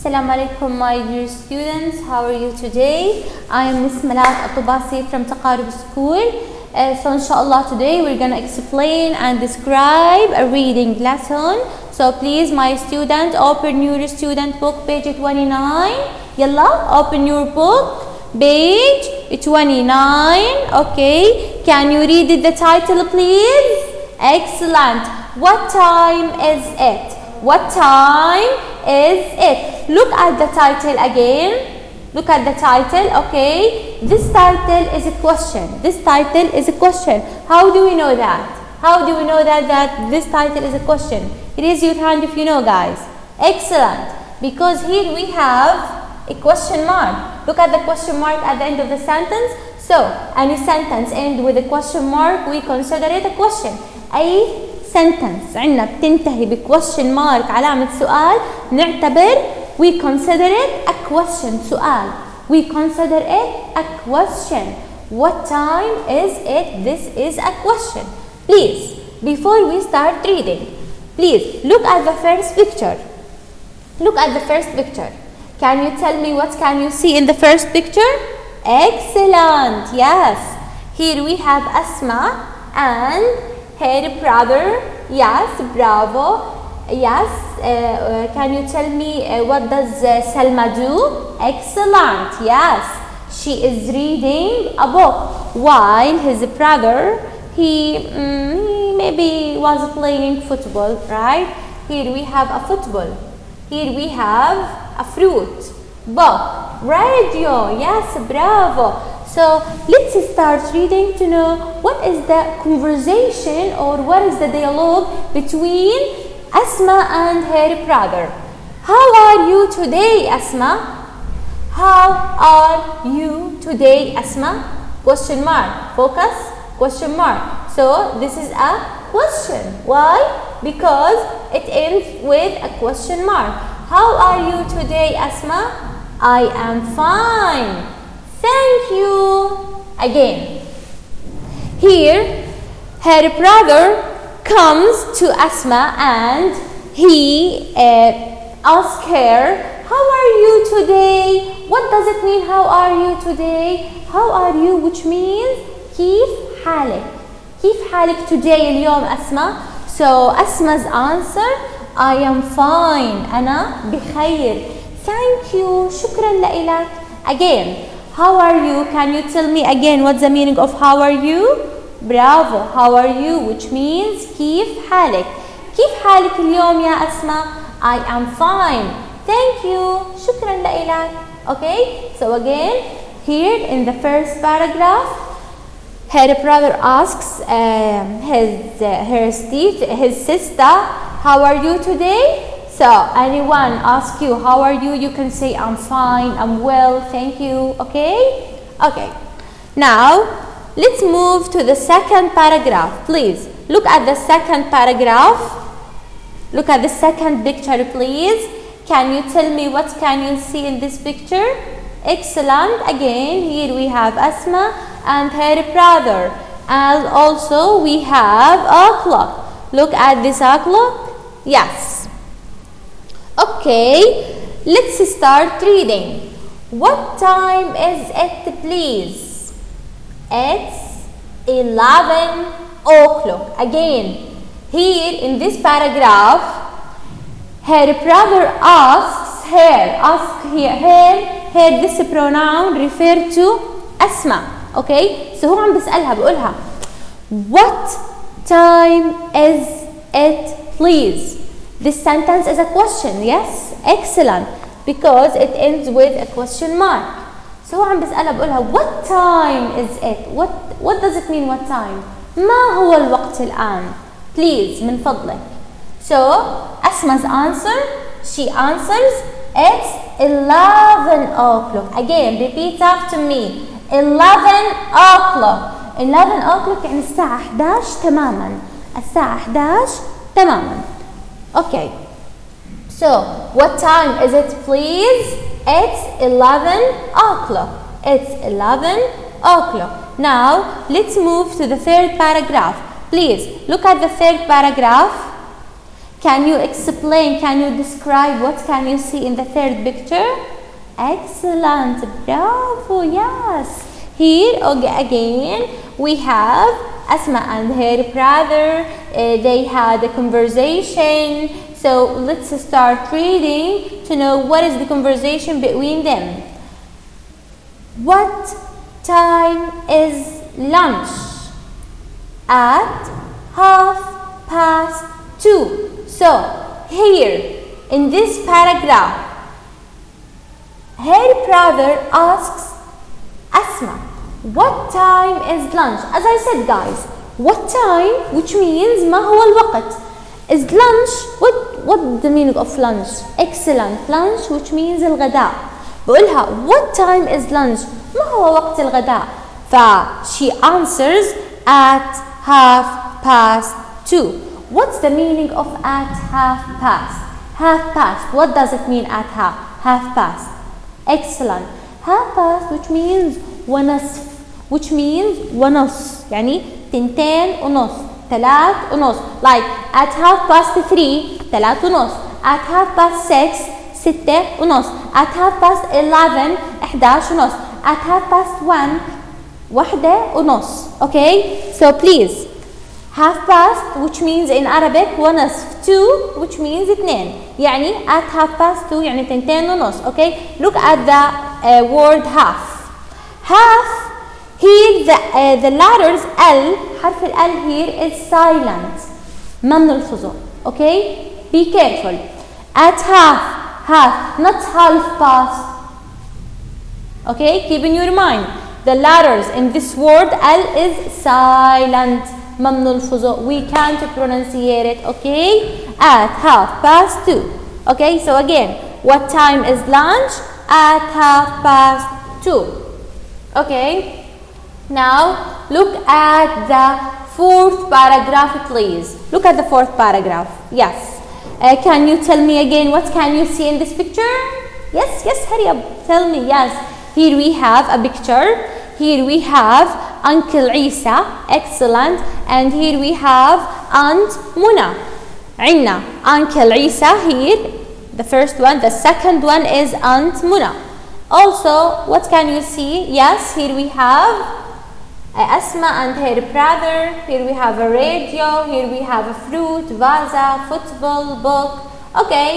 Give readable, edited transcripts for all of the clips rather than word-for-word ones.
Assalamu alaikum, my dear students. How are you today? I am Miss Malat Atubasi from Taqarub School. So inshallah today we're gonna explain and describe a reading lesson. So please, my student, open your student book, page 29. Yalla, open your book, page 29. Okay, can you read the title, please? Excellent. What time is it? What time is it? Look at the title again. Look at the title, okay? This title is a question. This title is a question. How do we know that? How do we know that this title is a question? Raise your hand if you know, guys. Excellent. Because here we have a question mark. Look at the question mark at the end of the sentence. So, any sentence end with a question mark, we consider it a question. أي sentence عندنا بتنتهي ب question mark علامة سؤال نعتبر we consider it a question سؤال. We consider it a question. What time is it? This is a question. Please, before we start reading, please look at the first picture. Look at the first picture. Can you tell me what can you see in the first picture? Excellent. Yes. Here we have Asma and her brother. Yes, bravo. Yes, can you tell me what does Salma do? Excellent. Yes, she is reading a book while his brother he maybe was playing football, right? Here we have a football. Here we have a fruit, book, radio. Yes, bravo. So let's start reading to know what is the conversation or what is the dialogue between Asma and her brother. How are you today, Asma? How are you today, Asma? Question mark. Focus. Question mark. So this is a question. Why? Because it ends with a question mark. How are you today, Asma? I am fine. Thank you. Again. Here, her brother comes to Asma and he asks her, how are you today? What does it mean, how are you today? How are you, which means كيف حالك? كيف حالك today اليوم أسماء? So Asma's answer, I am fine. أنا بخير. Thank you. شكرا لك. Again, how are you? Can you tell me again what's the meaning of how are you? Bravo. How are you? Which means كيف حالك. كيف حالك اليوم يا أسماء? I am fine. Thank you. شكرا لك. Okay. So again, here in the first paragraph, her brother asks his sister, how are you today? So anyone asks you, how are you? You can say, I'm fine, I'm well, thank you. Okay? Okay. Now, let's move to the second paragraph. Please, look at the second paragraph. Look at the second picture, please. Can you tell me what can you see in this picture? Excellent. Again, here we have Asma and her brother. And also we have a clock. Look at this clock. Yes. Okay, let's start reading. What time is it, please? It's 11 o'clock. Again, here in this paragraph, her brother asks her, this pronoun refer to Asma. Okay, so هو عم بسألها بقولها what time is it, please? This sentence is a question. Yes, excellent, because it ends with a question mark. So هو عم بسألها بقولها what time is it? What does it mean, what time? ما هو الوقت الآن? Please, من فضلك. So Asma's answer, she answers, it's 11 o'clock. Again, repeat after me. 11 o'clock. 11 o'clock يعني الساعة 11 تماما. الساعة 11 تماما. Okay. So, what time is it, please? It's 11 o'clock. It's 11 o'clock. Now, let's move to the third paragraph. Please, look at the third paragraph. Can you explain, can you describe what can you see in the third picture? Excellent, bravo, yes. Here again we have Asma and her brother. They had a conversation. So let's start reading to know what is the conversation between them. What time is lunch? At 2:30. So here in this paragraph, her brother asks Asma, what time is lunch? As I said, guys, what time, which means ما هو الوقت, is lunch. What the meaning of lunch? Excellent, lunch which means الغداء. بقولها what time is lunch? ما هو وقت الغداء؟ she answers at 2:30. What's the meaning of at 2:30? 2:30. What does it mean at half? 2:30. Excellent. 2:30 which means ونصف, which means ونص, يعني 2:30, 3:30. Like at 3:30, 3:30. At 6:30, 6:30. At 11:00, 11:30. At 1:00, 1:30. Okay, so please 2:30 which means in Arabic ونصف, 2 which means 2, يعني at 2:30 يعني 2:30. Okay, look at the word half. Half, here the letters L, حرف ال here is silent, ما بنلفظه. Okay, be careful. At half, not half past. Okay, keep in your mind the letters in this word L is silent, ما بنلفظه. We can't pronunciate it. Okay, at 2:30. Okay, so again, what time is lunch? At 2:30. Okay, now look at the fourth paragraph, please. Look at the fourth paragraph. Yes. Can you tell me again what can you see in this picture? Yes, hurry up. Tell me. Yes. Here we have a picture. Here we have Uncle Isa. Excellent. And here we have Aunt Muna. عنا Uncle Isa here. The first one. The second one is Aunt Muna. Also, what can you see? Yes, here we have Asma and her brother. Here we have a radio. Here we have a fruit, vase, football, book. Okay,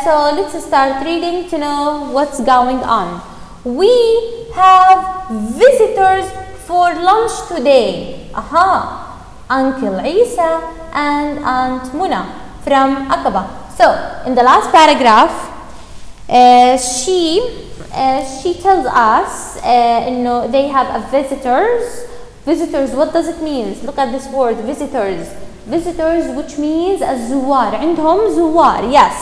so let's start reading to know what's going on. We have visitors for lunch today. Uncle Isa and Aunt Muna from Aqaba. So, in the last paragraph, she tells us they have a visitors. Visitors, what does it mean? Look at this word, visitors. Visitors which means الزوار. عندهم زوار. Yes.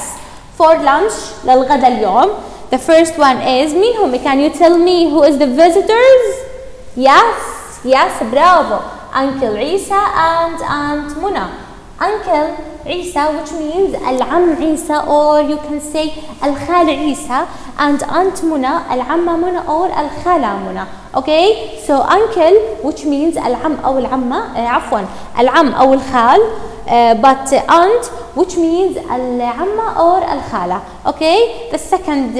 For lunch للغدا اليوم. The first one is مين هم? Can you tell me who is the visitors? Yes, bravo. Uncle Isa and Aunt Muna. Uncle Isa, which means العم عيسى, or you can say الخال عيسى, and Aunt Muna, العمة منى or الخالة منى. Okay, so uncle which means العم أو العمة, عفوا العم أو الخال, but aunt which means العمة or الخالة. Okay, the second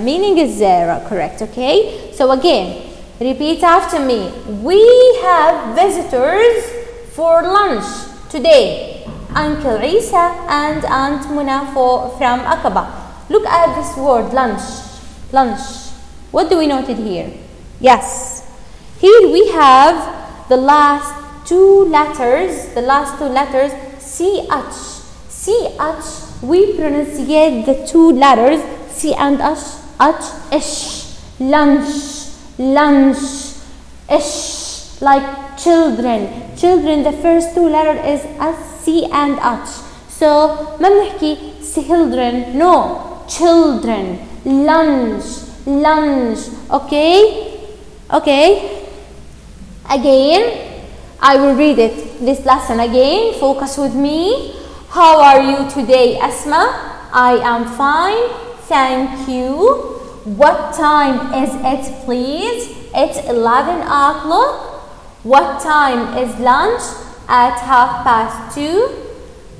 meaning is correct. Okay, so again, repeat after me. We have visitors for lunch today. Uncle Isa and Aunt Muna from Aqaba. Look at this word lunch. What do we noted here? Yes. Here we have the last two letters. CH. We pronunciate the two letters C and ish. Lunch. Ish. Like children, the first two letters is C and H. So ما بنحكي children, no, children. Lunch. Okay. Again, I will read this lesson again. Focus with me. How are you today, Asma? I am fine, thank you. What time is it, please? It's 11 o'clock. What time is lunch? At 2:30.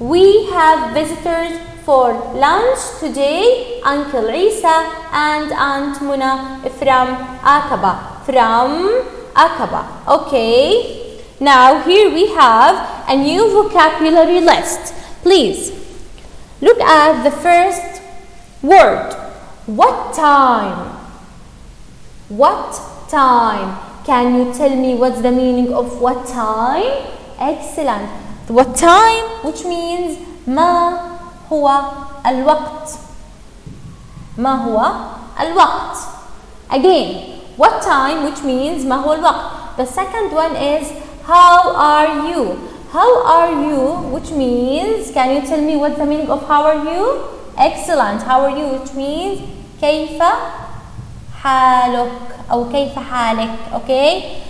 We have visitors for lunch today. Uncle Isa and Aunt Muna from Aqaba. From Aqaba. Okay. Now here we have a new vocabulary list. Please look at the first word. What time? What time? Can you tell me what's the meaning of what time? Excellent. What time, which means ما هو الوقت. ما هو الوقت. Again, what time, which means ما هو الوقت. The second one is how are you? How are you, which means, can you tell me what's the meaning of how are you? Excellent. How are you, which means كيف حالك أو كيف حالك. Okay.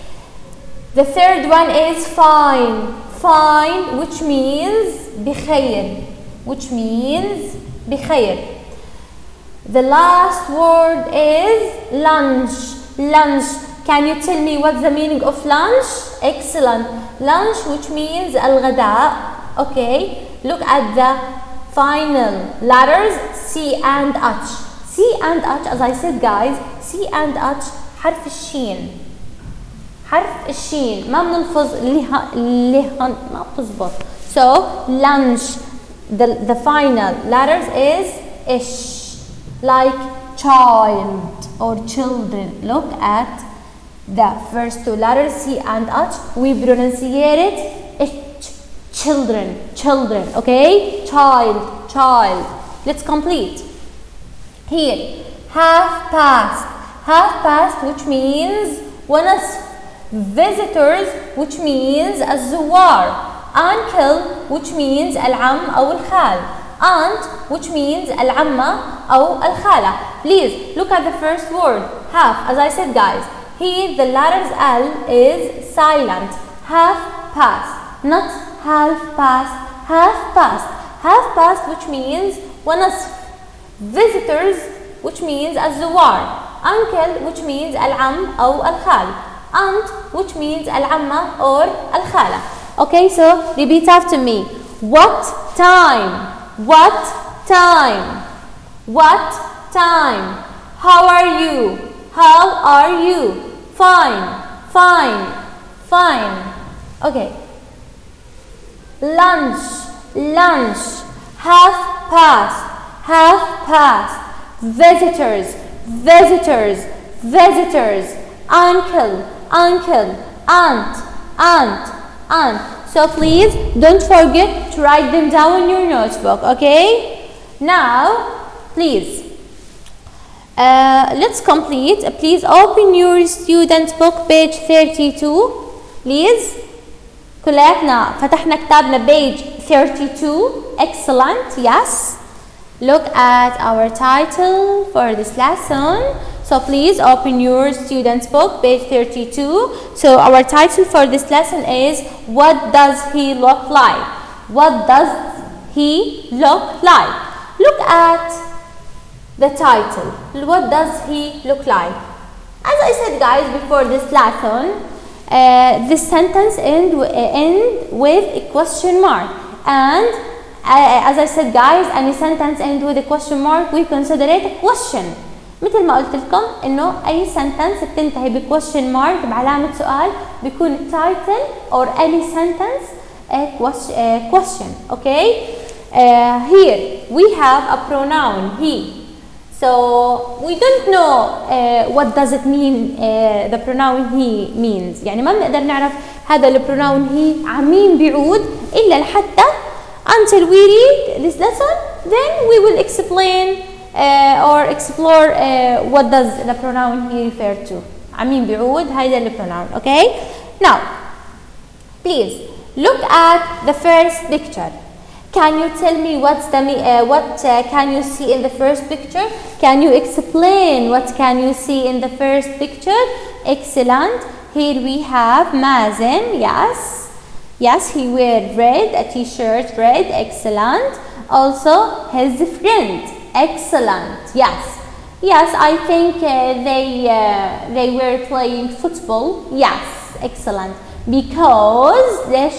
The third one is fine. Fine, which means بخير. Which means بخير. The last word is lunch. Lunch. Can you tell me what's the meaning of lunch? Excellent. Lunch, which means الغداء. Okay. Look at the final letters C and H. C and H, as I said guys, C and H حرف الشين. حرف الشين ما بنلفظ اللي ما بتزبط. So lunch, the final letters is ish, like child or children. Look at the first two letters C and H. We pronunciate it ich, children, children. Okay, child, child. Let's complete. Here, half past. Half past, which means ونصف. Visitors, which means الزوار. Uncle, which means العم أو الخال. Aunt, which means العمة أو الخالة. Please look at the first word, half. As I said guys, here the letters L is silent. Half past, not half past. Half past. Half past, which means ونصف. Visitors, which means الزوار. Uncle, which means العم أو الخال. Aunt, which means العمة or الخالة. Okay, so repeat after me. What time? What time? What time? How are you? How are you? Fine, fine, fine. Okay. Lunch, lunch. Half past, half past. Visitors, visitors, visitors. Uncle, uncle. Aunt, aunt, aunt. So please don't forget to write them down in your notebook, okay? Now, please, let's complete. Please open your student book, page 32. Please. كلنا فتحنا كتابنا page 32. Excellent, yes. Look at our title for this lesson. So please open your student's book, page 32. So our title for this lesson is What Does He Look Like? What does he look like? Look at the title. What does he look like? As I said guys before this lesson, this sentence end with a question mark. And as I said guys, any sentence end with a question mark, we consider it a question. مثل ما قلت لكم انه اي sentence بتنتهي ب question mark بعلامة سؤال بيكون title or any sentence a question. Okay. Here we have a pronoun he. So we don't know what does it mean the pronoun he means. يعني ما بنقدر نعرف هذا ال pronoun he عمين بيعود إلا لحتى until we read this lesson, then we will explain or explore what does the pronoun he refer to. عمين بيعود هذا ال pronoun. Okay. Now, please look at the first picture. Can you tell me what's the what can you see in the first picture? Can you explain what can you see in the first picture? Excellent. Here we have Mazen. Yes, yes, he wear red, a t-shirt red. Excellent. Also his friend. Excellent. Yes, yes, I think they were playing football. Yes, excellent. Because ليش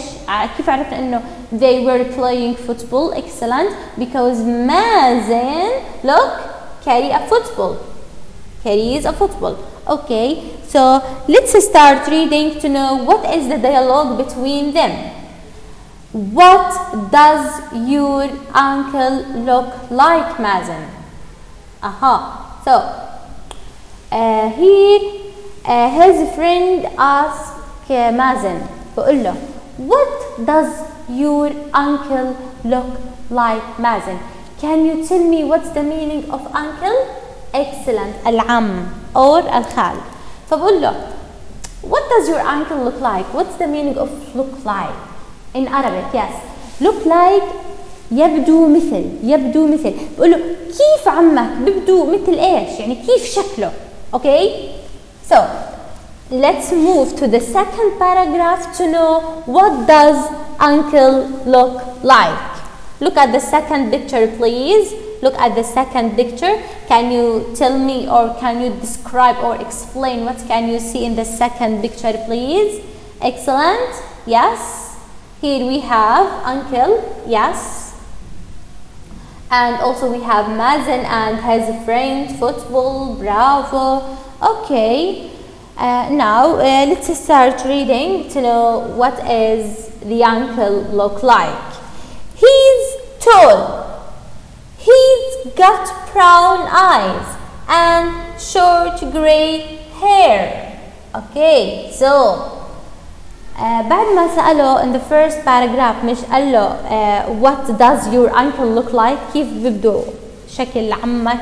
كيف عرفنا انه they were playing football. Excellent. Because مازن, look, carry a football. Carries a football. Okay, so let's start reading to know what is the dialogue between them. What does your uncle look like, Mazen? So here his friend asked Mazen, بقول له, what does your uncle look like, Mazen? Can you tell me what's the meaning of uncle? Excellent. العم or الخال. فبقول له, what does your uncle look like? What's the meaning of look like in Arabic? Yes, look like يبدو مثل. بقول له كيف عمك ببدو مثل ايش؟ يعني كيف شكله؟ Okay, so let's move to the second paragraph to know what does uncle look like. Look at the second picture, please. Look at the second picture. Can you tell me or can you describe or explain what can you see in the second picture, please? Excellent. Yes. Here we have uncle. Yes. And also we have Mazen and his friend, football. Bravo. Okay. Now let's start reading to know what is the uncle look like. He's tall. He's got brown eyes and short gray hair. Okay, so بعد ما سأله in the first paragraph مش قال له what does your uncle look like, كيف ببدو شكل عمك,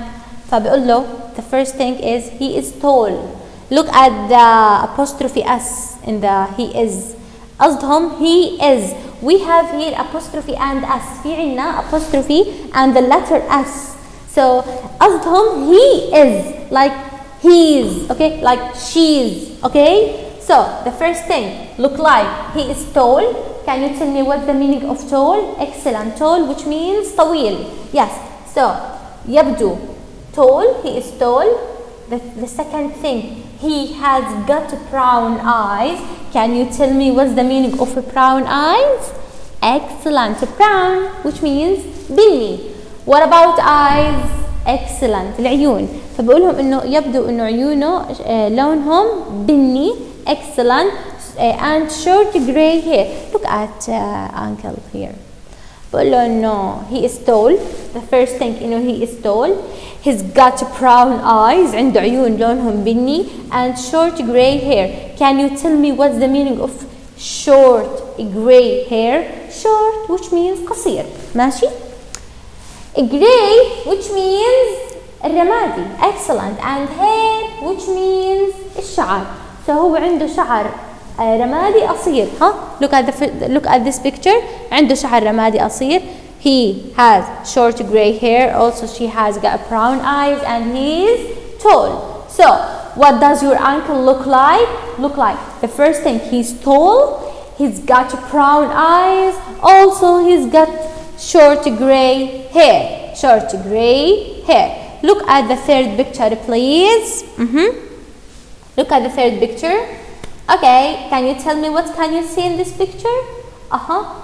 فبقول له the first thing is he is tall. Look at the apostrophe s in the he is. قصدهم he is. We have here apostrophe and s. في عنا apostrophe and the letter s. So قصدهم he is, like he's, okay, like she's, okay. So the first thing, look like, he is tall. Can you tell me what's the meaning of tall? Excellent. Tall, which means طويل. Yes. So يبدو tall, he is tall. The second thing, he has got brown eyes. Can you tell me what's the meaning of brown eyes? Excellent. Brown, which means بني. What about eyes? Excellent. العيون. فبقولهم انه يبدو انه عيونه لونهم بني. Excellent. And short gray hair. Look at uncle here. بقول له انه he is tall. The first thing انه he is tall. He's got brown eyes. عنده عيون لونهم بني and short gray hair. Can you tell me what's the meaning of short gray hair? Short, which means قصير. ماشي. Gray, which means الرمادي. Excellent. And hair, which means الشعر. So هو عنده شعر رمادي قصير. ها. Look at this picture. عنده شعر رمادي قصير. He has short gray hair. Also, she has got brown eyes, and he is tall. So, what does your uncle look like? The first thing, he's tall. He's got brown eyes. Also, he's got short gray hair. Look at the third picture, please. Look at the third picture. Okay, can you tell me what can you see in this picture?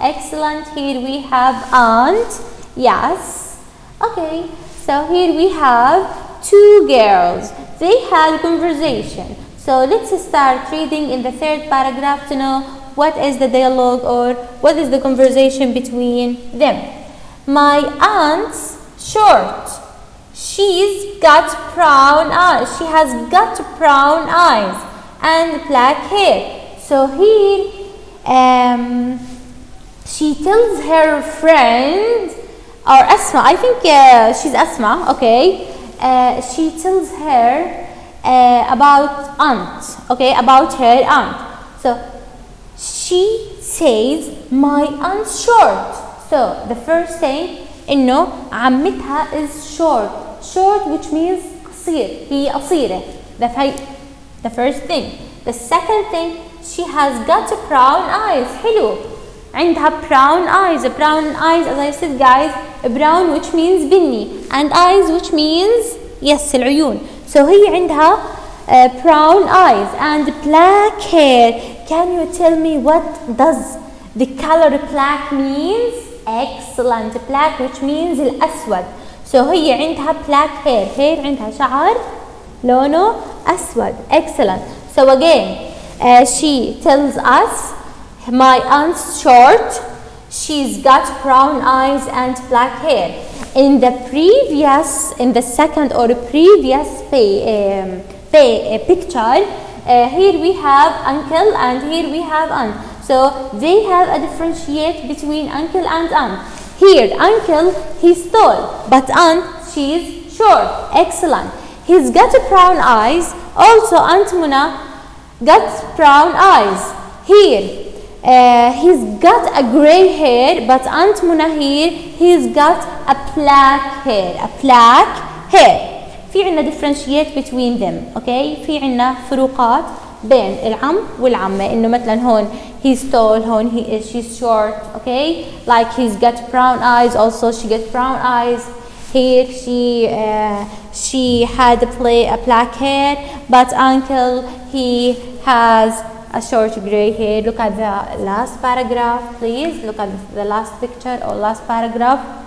Excellent. Here we have aunt. Yes. Okay, so here we have two girls. They had conversation. So let's start reading in the third paragraph to know what is the dialogue or what is the conversation between them. My aunt's short. She's got brown eyes. She has got brown eyes and black hair. So here she tells her friend, or Asma, I think she's Asma, okay. She tells her about aunt, okay, about her aunt. So she says, my aunt's short. So the first thing, إنه عمتها is short, which means قصير, هي قصيرة. The first thing. The second thing, she has got brown eyes. حلو. عندها brown eyes. Brown eyes, as I said, guys, brown which means بني, and eyes which means yes العيون. So هي عندها brown eyes and black hair. Can you tell me what does The color black means excellent. Black which means الأسود. So هي عندها black hair. عندها شعر لونه أسود. Excellent. So again she tells us my aunt's short. She's got brown eyes and black hair. In the second or previous picture, here we have uncle and here we have aunt. So they have a differentiate between uncle and aunt. Here uncle, he's tall, but aunt, she's short. Excellent. He's got brown eyes. Also Aunt Muna got brown eyes. Here he's got a gray hair, but Aunt Muna here he's got a black hair. في عنا differentiate between them. Okay, في عنا فروقات بين العم والعمة. إنه مثلا هون he's tall, هون she's short. Okay, like he's got brown eyes, also she got brown eyes. Here she had a black hair, but uncle he has a short gray hair. Look at the last paragraph, please. Look at the last picture or last paragraph.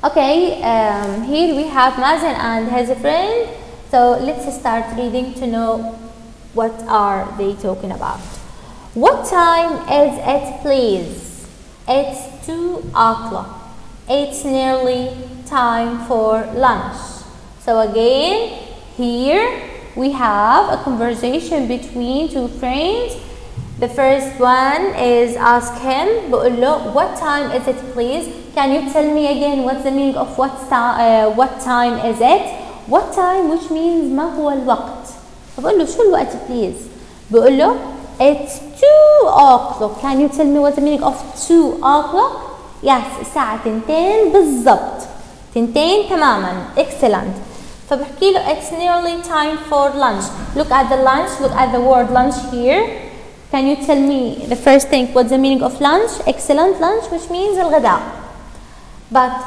Okay, here we have Mazen and his friend. So let's start reading to know what are they talking about. What time is it, please? It's 2 o'clock. It's nearly time for lunch. So again, here we have a conversation between two friends. The first one is ask him, بقول له what time is it, please? Can you tell me again what's the meaning of what time is it? What time which means ما هو الوقت. فبقول له شو الوقت please? بقول له it's 2 o'clock. Can you tell me what's the meaning of 2 o'clock? Yes, الساعة 2 بالضبط. 2 تماما. Excellent. فبحكي له it's nearly time for lunch. Look at the lunch. Look at the word lunch here. Can you tell me the first thing what's the meaning of lunch? Excellent. Lunch which means الغداء. But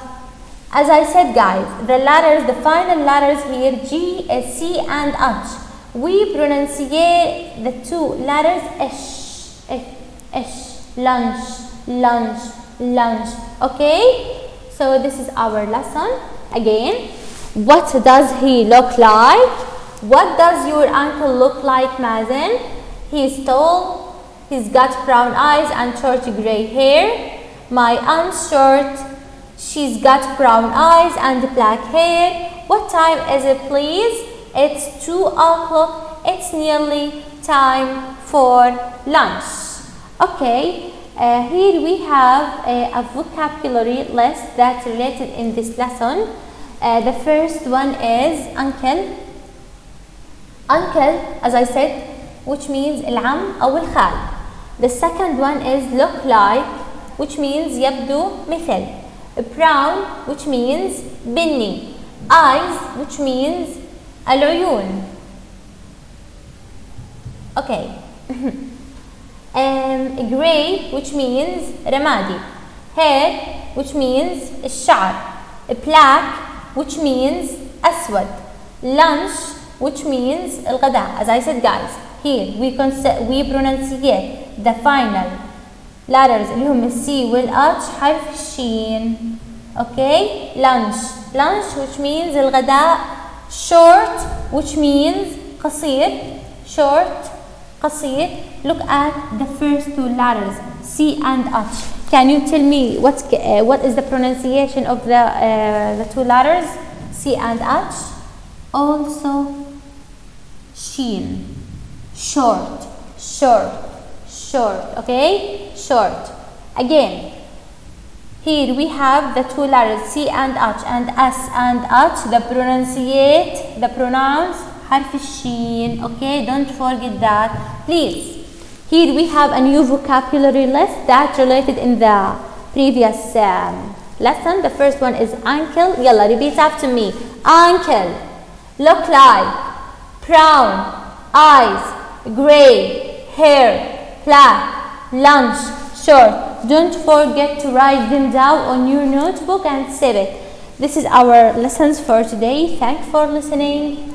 as I said guys, the letters, the final letters here G, C and H. We pronunciate the two letters ish, lunch, lunch, lunch. Okay? So this is our lesson. Again, what does he look like? What does your uncle look like, Mazen? He's tall, he's got brown eyes and short gray hair. My aunt's short, she's got brown eyes and black hair. What time is it, please? It's 2 o'clock. It's nearly time for lunch. Okay, here we have a vocabulary list that's related in this lesson. The first one is uncle. Uncle, as I said, which means العم أو الخال. The second one is look like, which means يبدو مثل. Brown, which means بني. Eyes, which means العيون. Okay. Gray, which means رمادي. Hair, which means الشعر. Black, which means أسود. Lunch, which means الغداء. As I said guys, here we pronunciate the final letters اللي هم السي والاتش حرف الشين. Okay, lunch. Lunch which means الغداء. Short which means قصير. Short قصير. Look at the first two letters C and H. Can you tell me what is the pronunciation of the two letters C and H? Also sheen. Short, short, short. Okay, short. Again, here we have the two letters C and H and S and H. The pronouns حرف الشين. Okay, don't forget that, please. Here we have a new vocabulary list that's related in the previous lesson. The first one is uncle. Yalla, repeat after me. Uncle. Look like. Brown. Eyes. Gray. Hair. Black. Lunch. Short. Don't forget to write them down on your notebook and save it. This is our lessons for today. Thanks for listening.